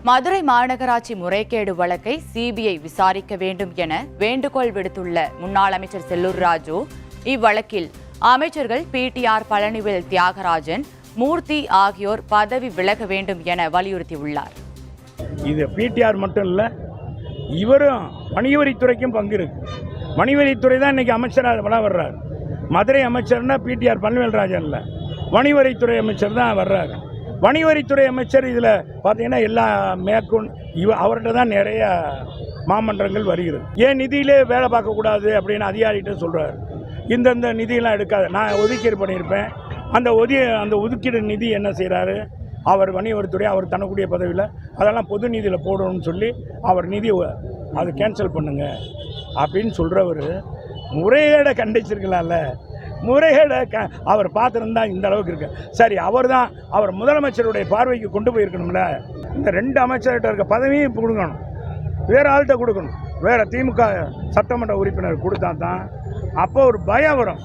மதுரை மாநகராட்சி முறைகேடு வழக்கை சிபிஐ விசாரிக்க வேண்டும் என வேண்டுகோள் விடுத்துள்ள முன்னாள் அமைச்சர் செல்லூர் ராஜு, இவ்வழக்கில் அமைச்சர்கள் பிடிஆர் பழனிவேல் தியாகராஜன், மூர்த்தி ஆகியோர் பதவி விலக வேண்டும் என வலியுறுத்தியுள்ளார். இது பிடிஆர் மட்டும் இல்லை, இவரும் வணிகவரித்துறைக்கும் பங்கு இருக்கு. வணிகவரித்துறை தான் இன்னைக்கு அமைச்சராக வள வர்றார். மதுரை அமைச்சர்னா பிடிஆர் பழனிவேல் ராஜன் இல்லை, வணிகவரித்துறை அமைச்சர் தான் வர்றாரு. வணிகவரித்துறை அமைச்சர் இதில் பார்த்தீங்கன்னா எல்லா அவர்கிட்ட தான் நிறைய மாமன்றங்கள் வருகிறது. ஏன் நிதியிலே வேலை பார்க்கக்கூடாது அப்படின்னு அதிகாரிகிட்ட சொல்கிறார். இந்தந்த நிதியெல்லாம் எடுக்காது, நான் ஒதுக்கீடு பண்ணியிருப்பேன். அந்த ஒதுக்கீடு நிதி என்ன செய்கிறாரு, அவர் வணிகவரித்துறை அவர் தனக்கூடிய பதவியில் அதெல்லாம் பொது நிதியில் போடணும்னு சொல்லி அவர் நிதி அது கேன்சல் பண்ணுங்க அப்படின்னு சொல்கிறவர் முறைகேடை கண்டிச்சிருக்கலாம்ல. முறைகேடை அவர் பார்த்துருந்தா இந்த அளவுக்கு இருக்கு. சரி, அவர் முதலமைச்சருடைய பார்வைக்கு கொண்டு போயிருக்கணும்ல. இந்த 2 அமைச்சர்கிட்ட இருக்க பதவியும் இப்போ கொடுக்கணும், வேறு ஆள்கிட்ட கொடுக்கணும். வேறு திமுக சட்டமன்ற உறுப்பினர் கொடுத்தா தான் அப்போ ஒரு பயம் வரும்.